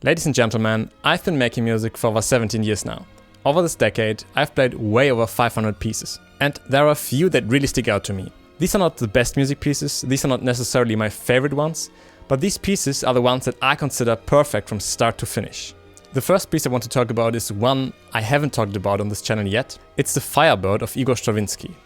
Ladies and gentlemen, I've been making music for over 17 years now. Over this decade, I've played way over 500 pieces. And there are a few that really stick out to me. These are not the best music pieces, these are not necessarily my favorite ones, but these pieces are the ones that I consider perfect from start to finish. The first piece I want to talk about is one I haven't talked about on this channel yet. It's the Firebird of Igor Stravinsky.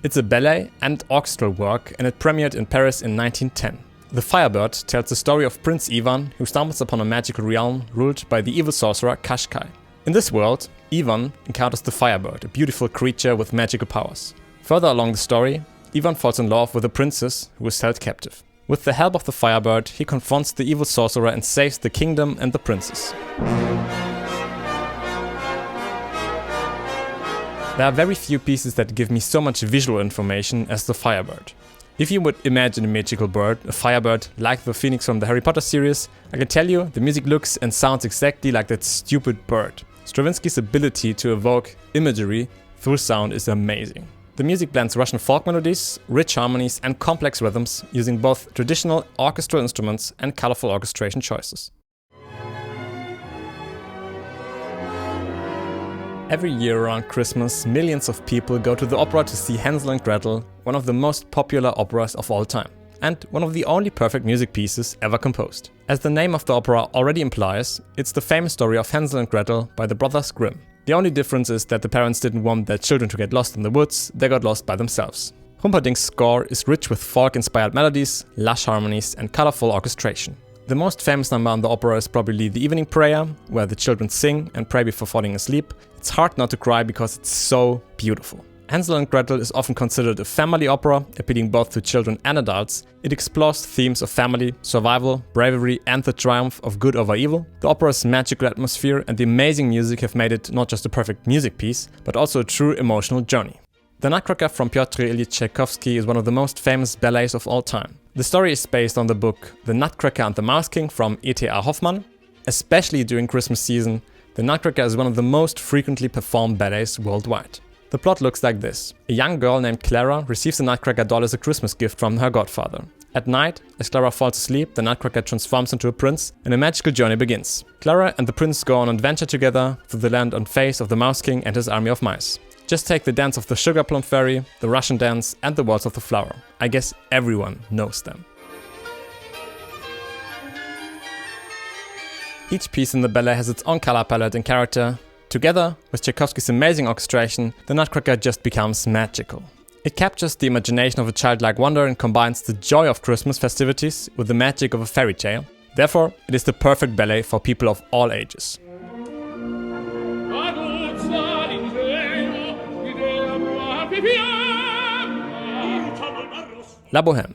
It's a ballet and orchestral work and it premiered in Paris in 1910. The Firebird tells the story of Prince Ivan, who stumbles upon a magical realm ruled by the evil sorcerer Kashkai. In this world, Ivan encounters the Firebird, a beautiful creature with magical powers. Further along the story, Ivan falls in love with a princess who is held captive. With the help of the Firebird, he confronts the evil sorcerer and saves the kingdom and the princess. There are very few pieces that give me so much visual information as the Firebird. If you would imagine a magical bird, a firebird, like the phoenix from the Harry Potter series, I can tell you the music looks and sounds exactly like that stupid bird. Stravinsky's ability to evoke imagery through sound is amazing. The music blends Russian folk melodies, rich harmonies and complex rhythms using both traditional orchestral instruments and colorful orchestration choices. Every year around Christmas, millions of people go to the opera to see Hansel and Gretel, one of the most popular operas of all time, and one of the only perfect music pieces ever composed. As the name of the opera already implies, it's the famous story of Hansel and Gretel by the brothers Grimm. The only difference is that the parents didn't want their children to get lost in the woods, they got lost by themselves. Humperdinck's score is rich with folk-inspired melodies, lush harmonies and colorful orchestration. The most famous number on the opera is probably the evening prayer, where the children sing and pray before falling asleep. It's hard not to cry because it's so beautiful. Hansel and Gretel is often considered a family opera, appealing both to children and adults. It explores themes of family, survival, bravery and the triumph of good over evil. The opera's magical atmosphere and the amazing music have made it not just a perfect music piece, but also a true emotional journey. The Nutcracker from Pyotr Ilyich Tchaikovsky is one of the most famous ballets of all time. The story is based on the book The Nutcracker and the Mouse King from E.T.A. Hoffmann. Especially during Christmas season, The Nutcracker is one of the most frequently performed ballets worldwide. The plot looks like this. A young girl named Clara receives the Nutcracker doll as a Christmas gift from her godfather. At night, as Clara falls asleep, the Nutcracker transforms into a prince and a magical journey begins. Clara and the prince go on an adventure together through the land and face of the Mouse King and his army of mice. Just take the dance of the Sugar Plum Fairy, the Russian dance and the Waltz of the Flower. I guess everyone knows them. Each piece in the ballet has its own color palette and character. Together with Tchaikovsky's amazing orchestration, the Nutcracker just becomes magical. It captures the imagination of a childlike wonder and combines the joy of Christmas festivities with the magic of a fairy tale. Therefore, it is the perfect ballet for people of all ages. La Bohème.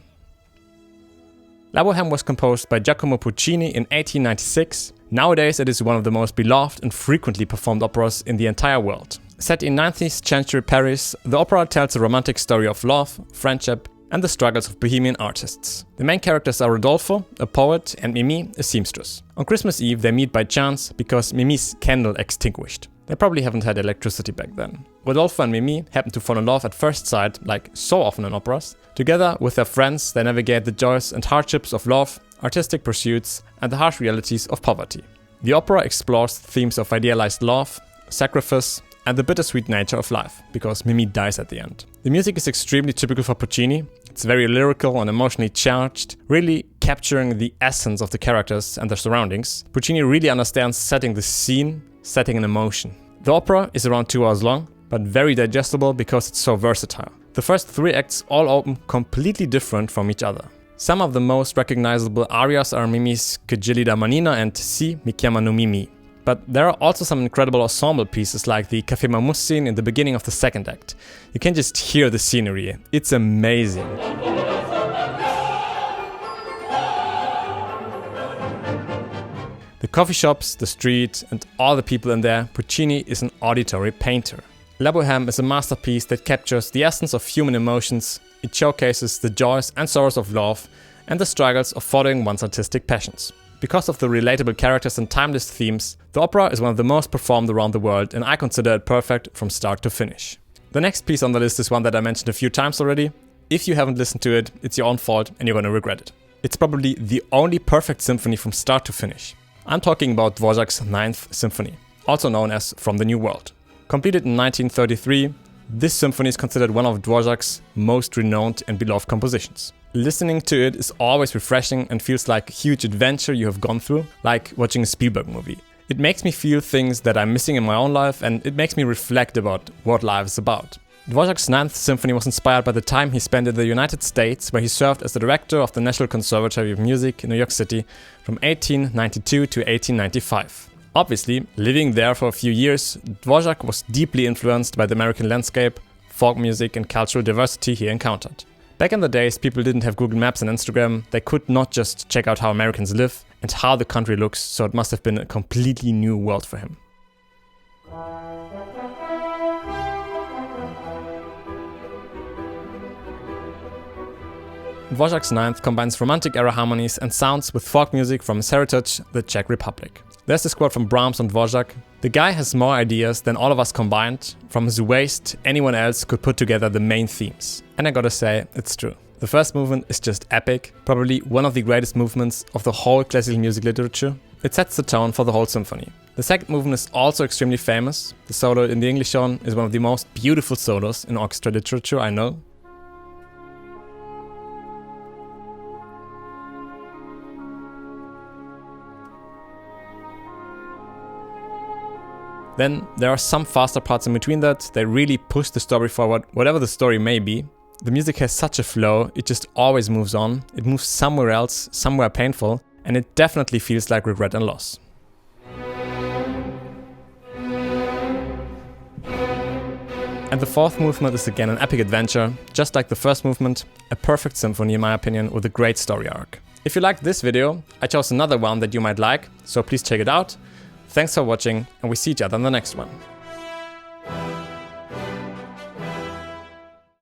La Bohème was composed by Giacomo Puccini in 1896. Nowadays it is one of the most beloved and frequently performed operas in the entire world. Set in 19th century Paris, the opera tells a romantic story of love, friendship and the struggles of bohemian artists. The main characters are Rodolfo, a poet, and Mimi, a seamstress. On Christmas Eve they meet by chance because Mimi's candle extinguished. They probably haven't had electricity back then. Rodolfo and Mimi happen to fall in love at first sight, like so often in operas. Together with their friends, they navigate the joys and hardships of love, artistic pursuits, and the harsh realities of poverty. The opera explores themes of idealized love, sacrifice, and the bittersweet nature of life, because Mimi dies at the end. The music is extremely typical for Puccini. It's very lyrical and emotionally charged, really capturing the essence of the characters and their surroundings. Puccini really understands setting the scene, setting an emotion. The opera is around 2 hours long, but very digestible because it's so versatile. The first 3 acts all open completely different from each other. Some of the most recognizable arias are Mimi's Che gelida manina and Si mi chiamano Mimi. But there are also some incredible ensemble pieces like the Café Mamousse scene in the beginning of the second act. You can just hear the scenery. It's amazing. The coffee shops, the street, and all the people in there, Puccini is an auditory painter. La Bohème is a masterpiece that captures the essence of human emotions. It showcases the joys and sorrows of love and the struggles of following one's artistic passions. Because of the relatable characters and timeless themes, the opera is one of the most performed around the world and I consider it perfect from start to finish. The next piece on the list is one that I mentioned a few times already. If you haven't listened to it, it's your own fault and you're gonna regret it. It's probably the only perfect symphony from start to finish. I'm talking about Dvorak's Ninth Symphony, also known as From the New World. Completed in 1933, this symphony is considered one of Dvorak's most renowned and beloved compositions. Listening to it is always refreshing and feels like a huge adventure you have gone through, like watching a Spielberg movie. It makes me feel things that I'm missing in my own life, and it makes me reflect about what life is about. Dvorak's Ninth Symphony was inspired by the time he spent in the United States, where he served as the director of the National Conservatory of Music in New York City from 1892 to 1895. Obviously, living there for a few years, Dvorak was deeply influenced by the American landscape, folk music and cultural diversity he encountered. Back in the days, people didn't have Google Maps and Instagram. They could not just check out how Americans live and how the country looks, so it must have been a completely new world for him. Dvorak's Ninth combines romantic era harmonies and sounds with folk music from his heritage, the Czech Republic. There's this quote from Brahms on Dvorak: "The guy has more ideas than all of us combined. From his waist, anyone else could put together the main themes." And I gotta say, it's true. The first movement is just epic, probably one of the greatest movements of the whole classical music literature. It sets the tone for the whole symphony. The second movement is also extremely famous. The solo in the English tone is one of the most beautiful solos in orchestra literature I know. Then there are some faster parts in between that. They really push the story forward, whatever the story may be. The music has such a flow, it just always moves on. It moves somewhere else, somewhere painful, and it definitely feels like regret and loss. And the fourth movement is again an epic adventure, just like the first movement, a perfect symphony in my opinion, with a great story arc. If you liked this video, I chose another one that you might like, so please check it out. Thanks for watching, and we see each other in the next one.